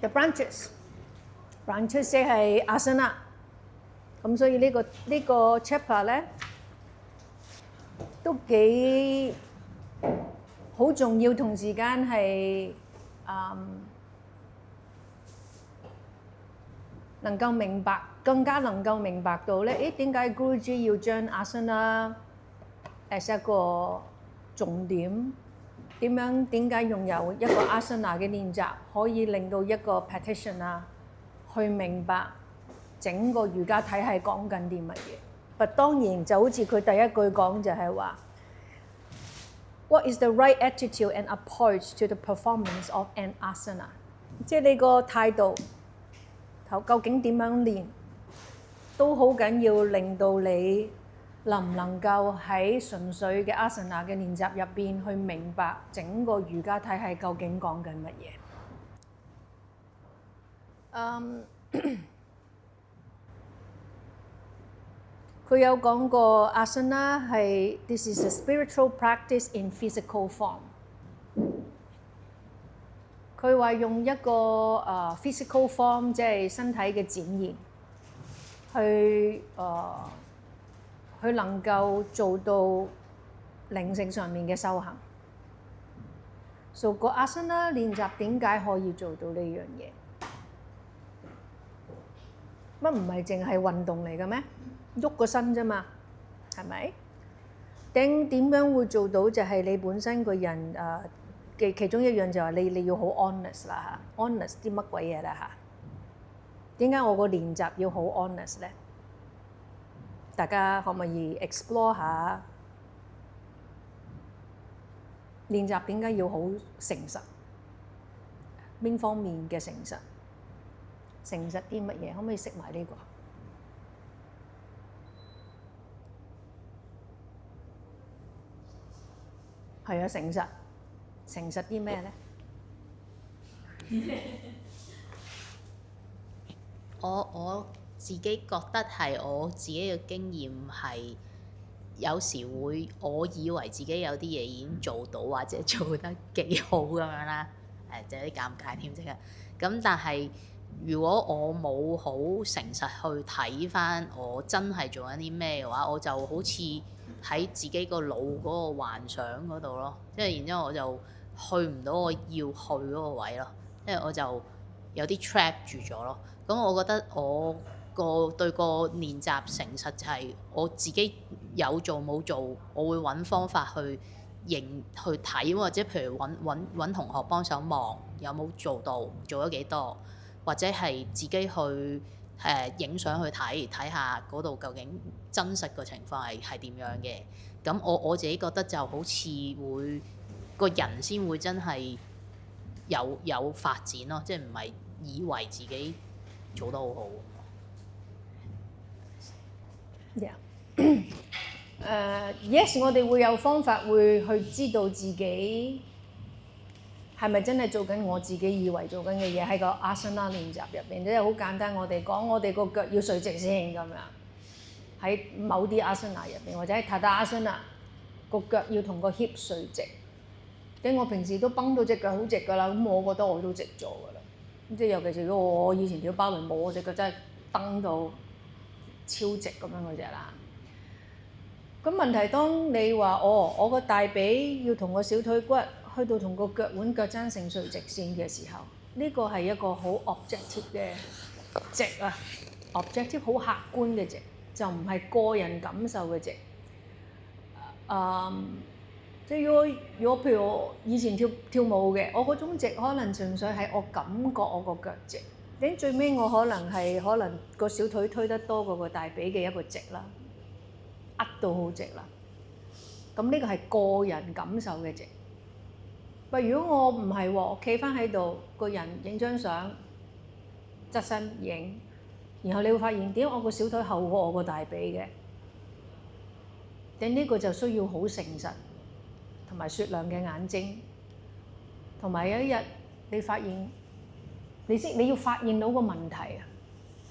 the branches 即係 asana。咁所以呢個 chapter 咧都幾好重要，同時間係能夠明白，更加能夠明白到咧，點解 Guruji 要將 asana as 一個重點？點解用有一個 asana 嘅練習可以令到一個 practitioner去明白整個瑜伽體系講緊啲乜嘢？但當然就好似佢第一句講就係話 ，What is the right attitude and approach to the performance of an asana？ 即係你個態度，究竟點樣練，都好緊要，令到你能唔能夠喺純粹嘅 asana 嘅練習入邊去明白整個瑜伽體系究竟講緊乜嘢？佢有講過 asana 係 This is a spiritual practice in physical form。佢話用一個physical form， 即係身體嘅展現，去能夠做到靈性上面嘅修行。So 個 asana 練習點解可以做到呢樣嘢？乜唔係淨係運動嚟嘅咩？喐個身啫嘛，係咪？點樣會做到就係你本身個人嘅其中一樣就係你要好 honest 啦嚇 ，honest 啲乜鬼嘢啦嚇？點解我個練習要好 honest 咧？大家可唔可以 explore 下練習點解要好誠實？邊方面嘅誠實？誠實啲乜嘢？可唔可以識埋呢個？係啊，誠實啲咩咧？我自己覺得係我自己嘅經驗係，有時會我以為自己有啲嘢已經做到或者做得幾好咁樣啦，就有啲尷尬添即係。咁但係如果我冇好誠實去睇返我真係做緊啲咩嘅話，我就好似喺自己個腦嗰個幻想嗰度咯，即係然之後我就去唔到我要去嗰個位咯，因為我就有啲 trap 住咗咯。咁我覺得我對個練習誠實就係我自己有做冇做，我會揾方法去睇，或者譬如揾同學幫手望有冇做到，做咗幾多，或者係自己去影相去睇下嗰度究竟真實個情況係點樣嘅。咁我自己覺得就好似會個人先會真係有發展咯，即係唔係以為自己做得好好。Yes， 我哋會有方法會去知道自己係咪真係做緊我自己以為做緊嘅嘢，喺個 asana 練習入邊，即係好簡單。我哋講我哋個腳要垂直先咁樣，喺某啲 asana 入邊，或者喺 Tadasana 個腳要同個 hip 垂直。咁我平時都繃到隻腳好直㗎啦，咁我覺得我都直咗㗎啦。即係尤其是如果我以前跳芭蕾舞，我隻腳真係繃到超直咁樣嗰隻啦。咁問題當你話我個大髀要同個小腿骨去到同個腳腕腳踭成垂直線嘅時候，呢個係一個好 objective 嘅直啊 ，objective 好客觀嘅直，就唔係個人感受嘅直。即係如果譬如我以前跳舞嘅，我嗰種直可能純粹係我感覺我個腳直，咁最尾我可能個小腿推得多過個大髀嘅一個直啦。到好直啦，咁呢個係個人感受嘅直。喂，如果我唔係喎，我企翻喺度，個人影張相，側身影，然後你會發現點解我個小腿後過我個大髀嘅？咁呢個就需要好誠實同埋雪亮嘅眼睛，同埋有一日你發現，你要發現到個問題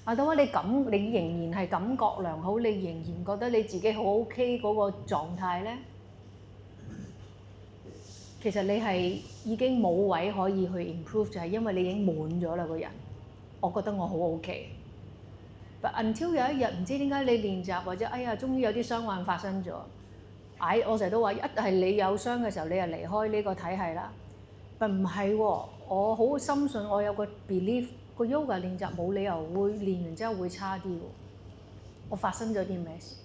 啊！到你仍然係感覺良好，你仍然覺得你自己好 OK 嗰個狀態咧，其實你係已經冇位可以去 improve，就係因為你已經滿咗啦個人。我覺得我好 OK。But until 有一日唔知點解你練習或者哎呀，終於有啲傷患發生咗。我成日都話，一係你有傷嘅時候，你就離開呢個體系啦。但唔係喎，我好深信我有個 belief，個 yoga 練習冇理由會練完之後會差啲喎。我發生咗啲咩事？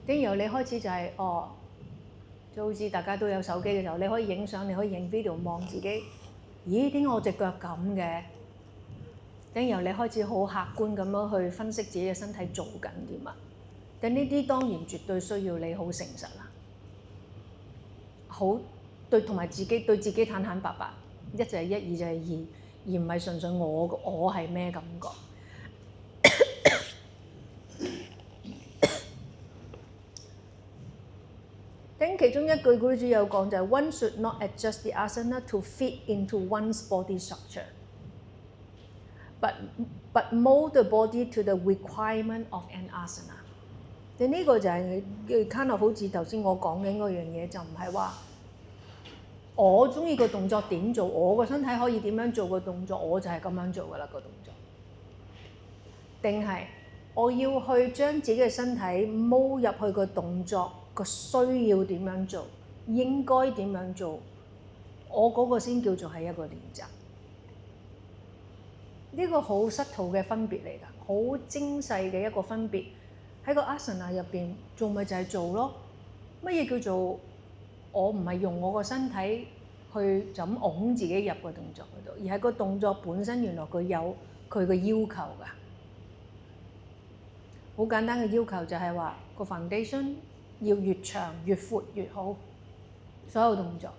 然後你開始就係就好似大家都有手機嘅時候，你可以影相，你可以影 video 望自己。咦？點解我隻腳咁嘅？然後你開始好客觀咁樣去分析自己嘅身體做緊啲乜。咁呢啲當然絕對需要你好誠實啦，好對同埋自己對自己坦坦白白，一就係一，二就係二，而唔係純粹我係咩感覺。咁其中一句古主有講就係 One should not adjust the asana to fit into one's body structure, but mold the body to the requirement of an asana。咁呢個就係kind of好似頭先我講緊嗰樣嘢，就唔係話我中意個動作點做，我個身體可以點樣做個動作，我就係咁樣做㗎啦個動作。定係我要去將自己嘅身體踎入去個動作個需要點樣做，應該點樣做，我嗰個先叫做係一個練習。呢個好subtle嘅分別嚟㗎，好精細嘅一個分別。喺個 asana 入邊做咪就係做咯。乜嘢叫做我唔係用我個身體去就咁擁自己入個動作嗰度，而係個動作本身原來佢有佢嘅要求㗎。好簡單嘅要求就係話個 foundation 要越長越闊越好，所有動作。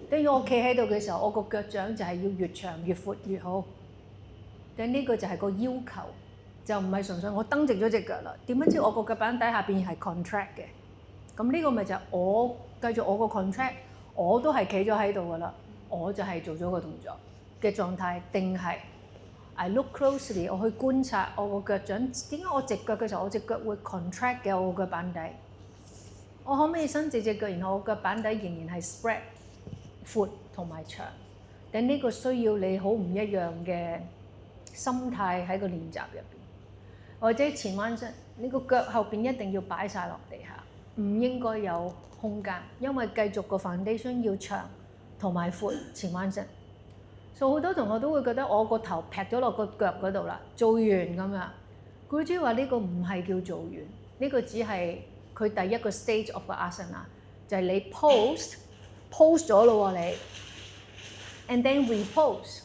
等於我企喺度嘅時候，我個腳掌就係要越長越闊越好。咁呢個就係個要求。就唔係純粹我蹬直咗隻腳啦，點樣知我個腳板底下邊係 contract 嘅？咁呢個咪就係我繼續我個 contract，我都係企咗喺度噶啦，我就係做咗個動作嘅狀態，定係 I look closely， 我去觀察我個腳掌點解我直腳嘅時候我隻腳會 contract 嘅我個腳板底，我可唔可以伸直隻腳，然後我腳板底仍然係 spread 闊同埋長？咁呢個需要你好唔一樣嘅心態喺個練習入邊。或者前彎身，你個腳後邊一定要擺晒落地下，唔應該有空間，因為繼續個 foundation 要長同埋闊前彎身。所以好多同學都會覺得我個頭劈咗落個腳嗰度啦，做完咁樣。古主話呢個唔係叫做完，呢個只係佢第一個 stage of 個 asana，就係你 pose 咗咯喎你 ，and then repose。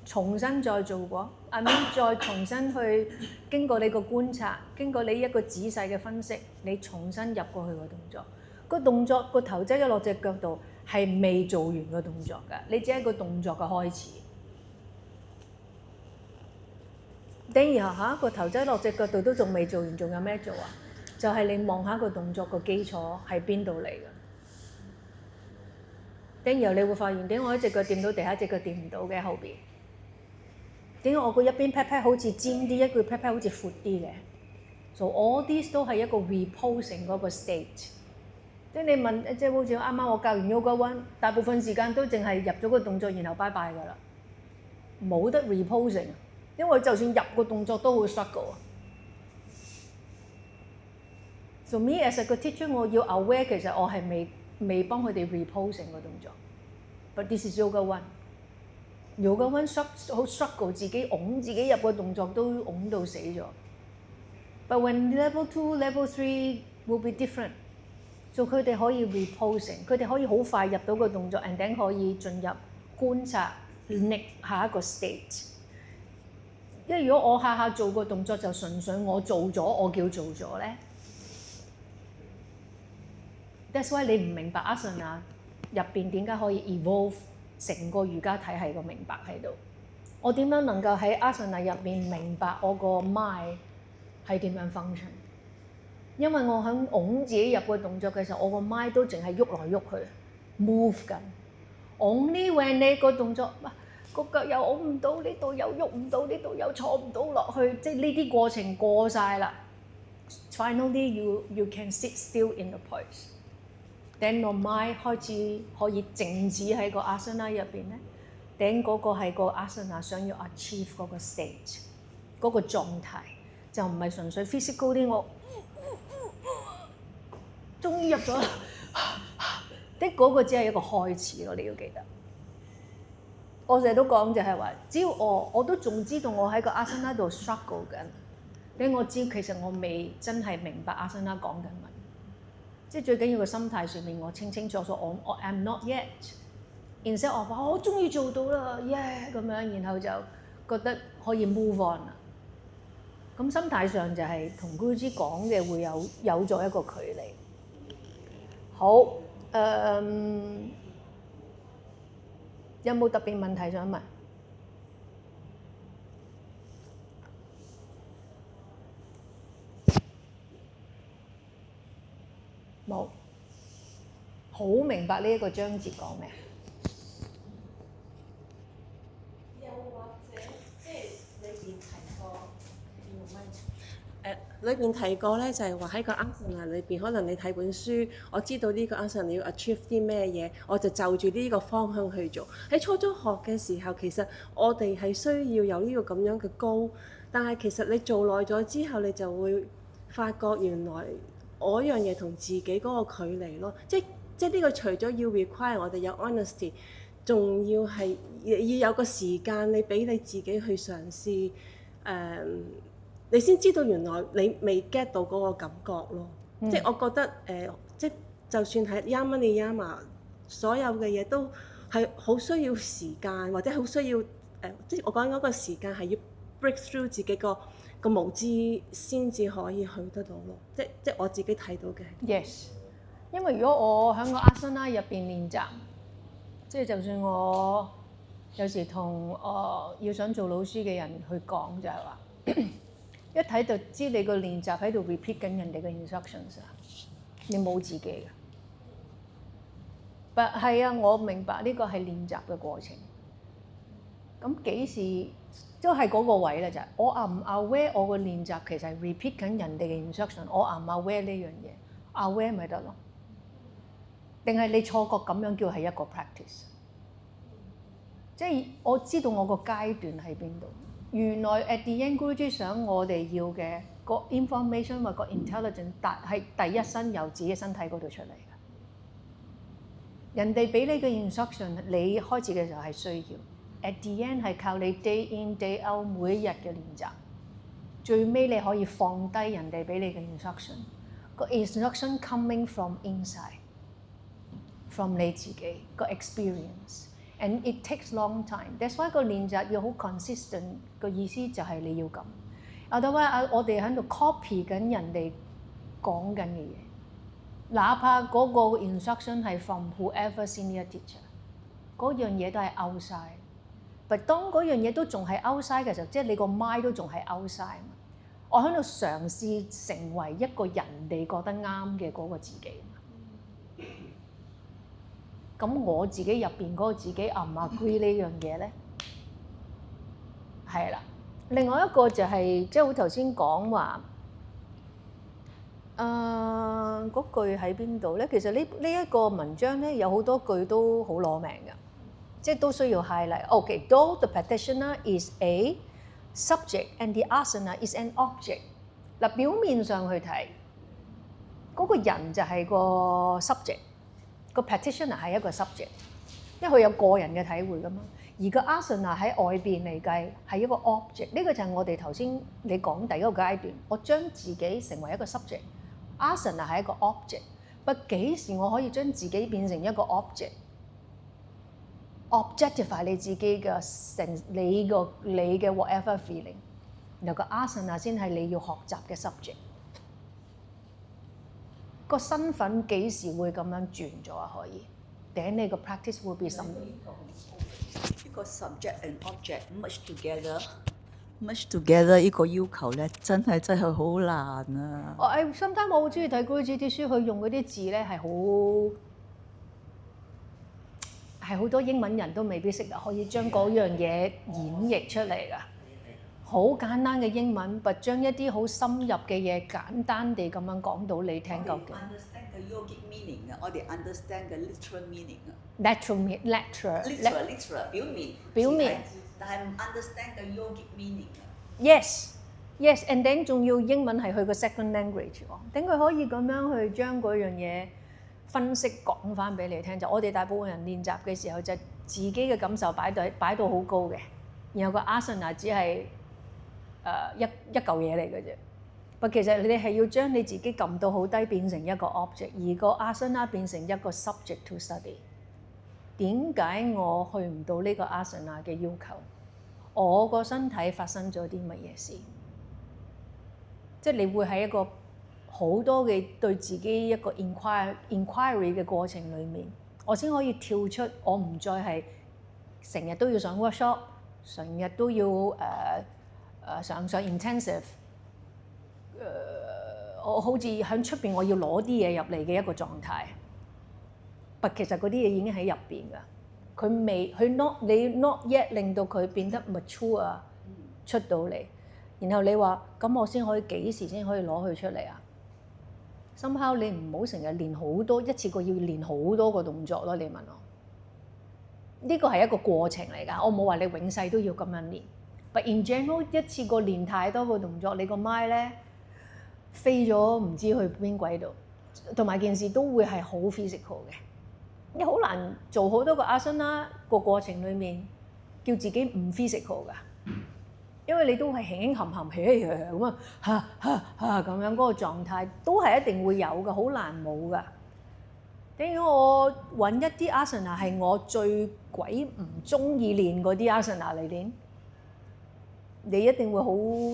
重新再做過再重新去經過你個觀察，經過你一個仔細嘅分析，你重新入過去個動作。個動作個頭擠咗落隻腳度係未做完個動作㗎，你只係個動作嘅開始。等然後下個頭擠落隻腳度都仲未做完，仲有咩做啊？就係你望下個動作個基礎喺邊度嚟㗎。等然後你會發現點解我一隻腳掂到地下，一隻腳掂唔到嘅後邊？點解我個一邊 pat pat 好似尖啲，一個 pat pat 好似闊啲嘅？ So all these 都係一個 reposing 嗰個 state。即係你問，即係好似啱啱我教完 yoga one， 大部分時間都淨係入咗個動作，然後拜拜㗎啦，冇得 reposing， 因為就算入個動作都好 struggle。So me as a 個 teacher， 我要 aware 其實我係未幫佢哋 reposing 個動作。But this is yoga one。Yoga one 好 struggle 自己擁自己入個動作都擁到死咗。But when level 2、level 3 will be different， so 佢哋可以 reposing， 佢哋可以好快入到個動作 ，and then 可以進入觀察 next 下一個 state。因為如果我下下做個動作就純粹我做咗，我叫做咗咧。That's why 你唔明白 asana 入邊點解可以 evolve。成個瑜伽體系個明白喺度，我點樣能夠喺 asana 入面明白我個 mind 係點樣 function？ 因為我喺擁自己入個動作嘅時候，我個 mind 都淨係喐來喐去 move 緊。Only when 你個動作個腳又擁唔到，呢度又喐唔到，呢度又坐唔到落去，即係呢啲過程過晒啦。Finally you can sit still in the pose。等個 mind 開始可以靜止喺個 asana 入邊咧，等嗰個係個 asana 想要 achieve 嗰個 state， 嗰個狀態就唔係純粹 physical 啲我終於入咗啦，的嗰個只係一個開始咯，你要記得。我成日都講就係話，只要我都仲知道我喺個 asana 度 struggle 緊，等我知其實我未真係明白 asana 講緊乜。即係最緊要個心態上面，我清清楚楚，我 I'm not yet。instead 我話我終於做到啦，yeah 咁樣，然後就覺得可以 move on 啦。咁心態上就係同 Guruji 講嘅會有咗一個距離。好，有冇特別問題想問？冇，好明白呢一個章節講咩？又或者即係裏邊提過，裏邊提過咧，就係話喺個 asana 裏邊，可能你睇本書，我知道呢個 asana 你要 achieve 啲咩嘢，我就住呢個方向去做。喺初中學嘅時候，其實我哋係需要有呢個咁樣嘅goal，但係其實你做耐咗之後，你就會發覺原來我樣嘢同自己嗰個距離咯，即係呢個除咗要 require 我哋有 honesty， 仲要係要有個時間你俾你自己去嘗試，你先知道原來你未 get 到嗰個感覺咯。即係我覺得即就算係 yama niyama， 所有嘅嘢都係好需要時間，或者好需要即係我講嗰個時間係要 break through 自己個無知先至可以去得到咯。即我自己睇到嘅。Yes， 因為如果我喺個 asana 入邊練習，即係就算我有時同要想做老師嘅人去講就係話，一睇就知你個練習喺度 repeat 緊人哋嘅 instructions 啊，你冇自己嘅。但係啊，我明白呢個係練習嘅過程。咁幾時都係嗰個位咧，就係我唔 aware 我個練習其實係 repeat 緊人哋嘅 instruction， 我唔 aware 呢樣嘢 ，aware 咪得咯？定係你錯覺咁樣叫係一個 practice？ 即係我知道我個階段喺邊度。原來 at the end Guruji 想我哋要嘅個 information 或個 intelligence， 係第一身由自己身體嗰度出嚟嘅。人哋俾你嘅 instruction， 你開始嘅時候係需要。At the end 係靠你 day in day out 每一日嘅練習，最尾你可以放低人哋俾你嘅 instruction， 個 instruction coming from inside，from 你自己個 experience。And it takes long time. That's why 個練習要好 consistent， 個意思就係你要咁。Otherwise，我哋喺度 copy 緊人哋講緊嘅嘢，哪怕嗰個 instruction 係 from whoever senior teacher， 嗰樣嘢都係 outside。但當嗰樣嘢都仲係 outside 嘅時候，即係你個 mind 都仲係 outside。我喺度嘗試成為一個人哋覺得啱嘅嗰個自己。咁我自己入邊嗰個自己 agree 呢樣嘢咧，係啦。另外一個就係即係好頭先講話，嗰句喺邊度咧？其實呢一個文章咧有好多句都好攞命嘅，即係都需要 highlight。Okay, though the practitioner is a subject and the asana is an object。嗱，表面上去睇，嗰個人就係個 subject。個 practitioner 係一個 subject， 因為佢有個人嘅體會㗎嘛。而個 asana 喺外邊嚟計係一個 object， 呢個就係我哋頭先你講第一個階段。我將自己成為一個 subject，asana 係一個 object。不幾時我可以將自己變成一個 objectify 你自己嘅你嘅 whatever feeling， 然後個 asana 先係你要學習嘅 subject。個身份幾時會咁樣轉咗啊？可以，頂你個 practice 會變什麼？呢個 subject and object merge together 呢個要求咧，真係好難啊！sometimes 我好中意睇 Guruji 啲書，佢用嗰啲字咧係好多英文人都未必識得，可以將嗰樣嘢演繹出嚟㗎。好簡單嘅英文，但將一啲好深入嘅嘢簡單地咁樣講到你聽究竟。我哋 understand 嘅 yogic meaning 啊，我哋 understand 嘅 literal meaning 啊。literal 表面，但係唔 understand 嘅 yogic meaning 啊。Yes，and then 仲要英文係佢個 second language 喎，等佢可以咁樣去將嗰樣嘢分析講翻俾你聽。就我哋大部分人練習嘅時候，就自己嘅感受擺到好高嘅，然後個 asana 只係一嚿嘢嚟嘅啫。但其實你係要將你自己撳到好低，變成一個 object， 而個 asana 變成一個 subject to study。點解我去唔到呢個 asana 嘅要求？我個身體發生咗啲乜嘢事？即係你會喺一個好多嘅對自己一個 inquiry 嘅過程裡面，我先可以跳出，我唔再係成日都要上 workshop， 成日都要上 intensive， 我好似喺出邊我要攞啲嘢入嚟嘅一個狀態。但其實嗰啲嘢已經喺入邊㗎，你 not yet 令到佢變得 mature 出到嚟，然後你話咁我先可以幾時先可以攞佢出嚟啊？somehow你唔好成日練好多，一次過要練好多個動作咯。你問我，呢個係一個過程嚟㗎，我冇話你永世都要咁樣練。But in general 一次過練太多個動作，你個 mind 咧飛咗唔知去邊鬼度，同埋件事都會係好 physical 嘅。你好難做好多個 asana 個過程裡面，叫自己唔 physical 㗎，因為你都係輕輕含含咁啊咁樣嗰個狀態，都係一定會有㗎，好難冇㗎。點解我揾一啲 asana 係我最鬼唔中意練嗰啲 asana 嚟練？你一定會好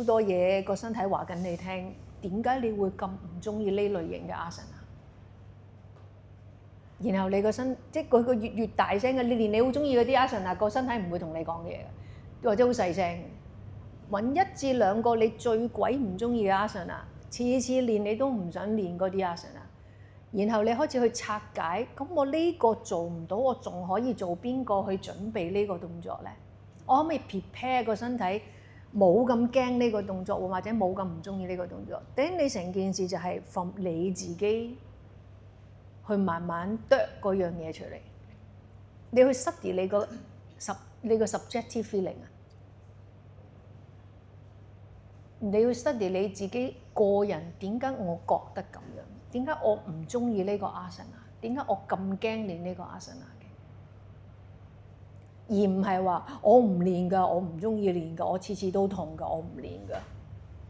多嘢個身體話緊你聽，點解你會咁唔中意呢類型嘅 asana？然後你個身即係佢個越大聲嘅，你練你好中意嗰啲 asana，個身體唔會同你講嘢嘅，或者好細聲。揾1至2個你最鬼唔中意嘅 asana， 次次練你都唔想練嗰啲 asana， 然後你開始去拆解，咁我呢個做唔到，我仲可以做邊個去準備呢個動作咧？我可唔可以 prepare 個身體冇咁驚呢個動作，或者冇咁唔中意呢個動作？等你成件事就係 from 你自己去慢慢剁嗰樣嘢出嚟，你去 study 你個 subjective feeling 啊，你要 study 你自己個人點解我覺得咁樣，點解我唔中意呢個 asana， 點解我咁驚練呢個 asana 嘅，而唔係話我唔練㗎，我唔中意練㗎，我次次都痛㗎，我唔練㗎。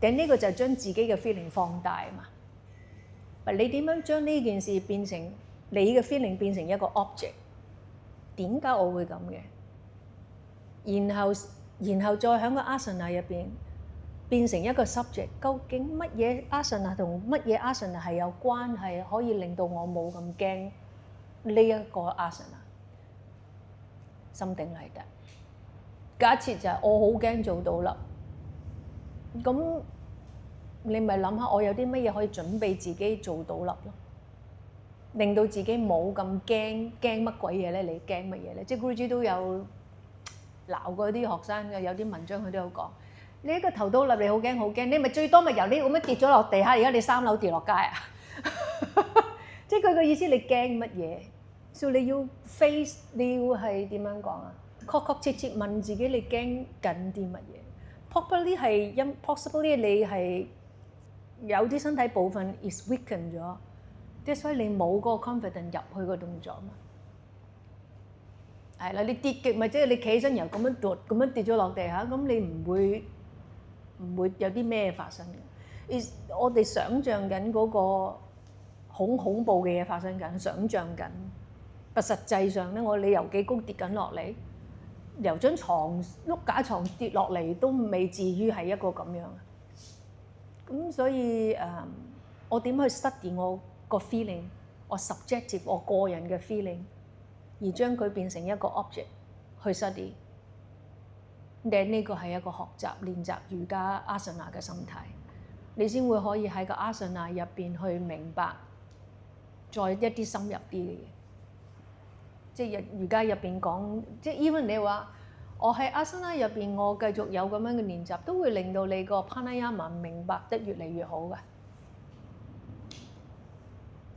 咁呢個就係將自己嘅 feeling 放大嘛。你點樣將呢件事變成你嘅 feeling 變成一個 object？ 點解我會咁嘅？然後再喺個 asana 入邊變成一個 subject。究竟乜嘢 asana 同乜嘢 asana 係有關係，可以令到我冇咁驚呢一個 asana？Something like that。假設就係我好驚做倒立，咁你咪諗下，我有啲乜嘢可以準備自己做倒立咯，令到自己冇咁驚乜鬼嘢咧？你驚乜嘢咧？即係 Guruji 都有鬧過啲學生嘅，有啲文章佢都有講，你一個頭倒立你好驚，你咪最多咪由你咁樣跌咗落地下，而家你3樓跌落街啊！即係佢個意思，你驚乜嘢？所以你要 face， 你要係點樣講啊？確切問自己你驚緊啲乜嘢 ？Possibly 係possibly 你係有啲身體部分 is weakened 咗，即係所以你冇嗰個 confidence 入去個動作嘛。係啦，你跌極咪即係你企起身由咁樣跌咗落地下，咁你唔會有啲咩發生嘅？我哋想像緊嗰個好恐怖嘅嘢發生緊，想像緊。但實際上咧，你由幾高跌緊落嚟，由張床碌架床跌落嚟都未至於係一個咁樣。咁所以我點去 study 我個 feeling， 我 subjective 我個人嘅 feeling， 而將佢變成一個 object 去 study。呢個係一個學習練習瑜伽 asana 嘅心態，你先會可以喺個 asana 入邊去明白再一啲深入啲嘅嘢。即係瑜伽入邊講，即係 even 你話我喺阿森拉入邊，我繼續有咁樣嘅練習，都會令到你個 pranayama 明白得越嚟越好嘅。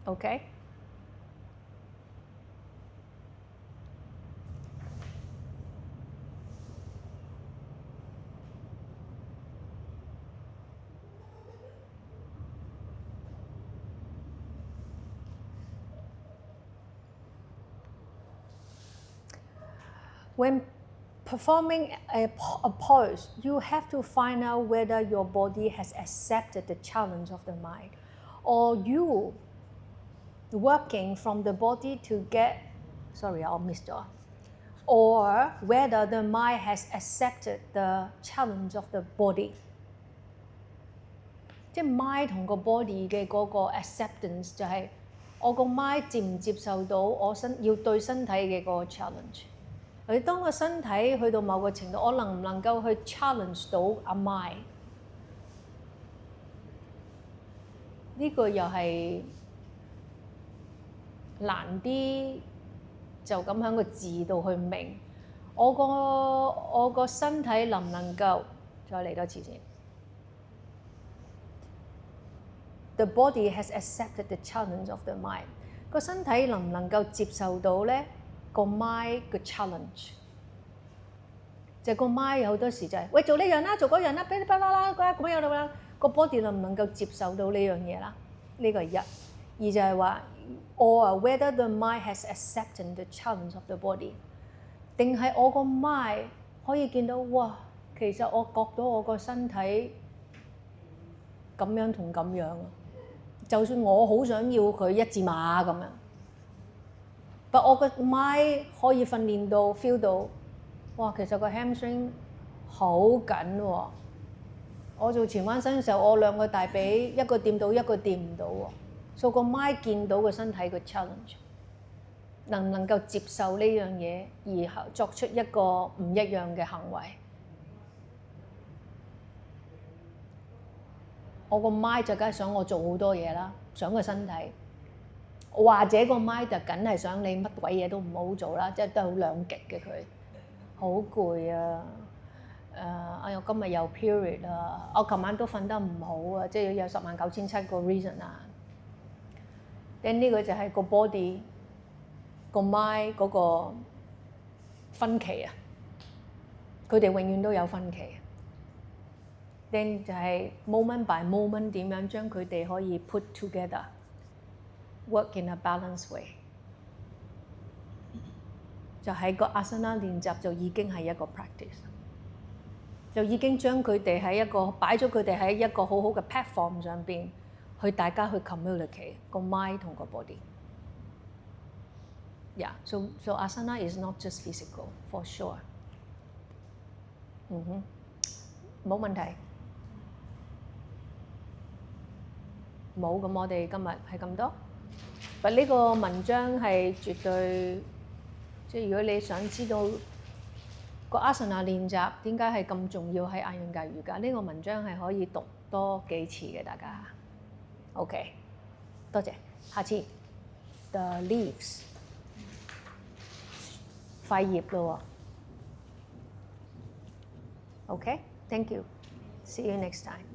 OK？When performing a pose, you have to find out whether your body has accepted the challenge of the mind, or you working from the body to get, sorry, I missed it, or whether the mind has accepted the challenge of the body. 即係 mind 同個 body 嘅嗰個 acceptance 就係我個 mind 接唔接受到我要對身體嘅嗰個 challenge。你當個身體去到某個程度，我能唔能夠去 challenge 到阿 mind？ 呢個又係難啲，就咁喺個字度去明。我個身體能唔能夠再嚟多次先 ？The body has accepted the challenge of the mind。個身體能唔能夠接受到咧？個 mind 嘅 challenge， 就個 mind 有好多時就係、喂做呢樣啦，做嗰樣啦，噼哩啪啦啦咁樣啦，個 body 能唔能夠接受到呢樣嘢啦？呢個係一。二就係話 or whether the mind has accepted the challenge of the body， 定係我個 mind 可以見到哇，其實我覺到我個身體咁樣同咁樣啊，就算我好想要佢一字馬咁樣。但我個 mind 可以訓練到 feel 到，哇！其實個 hamstring 好緊喎。我做前彎身嘅時候，我兩個大髀一個掂到，一個掂唔到喎。所以個 mind 見到個身體個 challenge， 能唔能夠接受呢樣嘢，而作出一個唔一樣嘅行為？我個 mind 就梗係想我做好多嘢啦，想個身體。或者個 mind 就梗係想你乜鬼嘢都唔好做啦，即係都係好兩極嘅佢，好攰啊！哎呀，今日又 period 啊！我琴晚都瞓得唔好啊，即係有109,700個 reason 啊。呢個就係個 body 個 mind 嗰個分歧啊，佢哋永遠都有分歧。then 就係 moment by moment 點樣將佢哋可以 put together。Work in a balanced way， 就喺個 asana 練習就已經係一個 practice， 就已經將佢哋喺一個擺咗佢哋喺一個好好嘅 platform 上邊，去大家去 communicate 個 mind 同個 body。Yeah，so asana is not just physical for sure。冇問題。冇，咁我哋今日係咁多。但呢個文章係絕對，即係如果你想知道個 asana 練習點解係咁重要喺亞陽格瑜伽，呢個文章係可以讀多幾次嘅，大家。OK， 多謝。下次 The leaves 塊葉咯喎。OK，thank you，see you next time。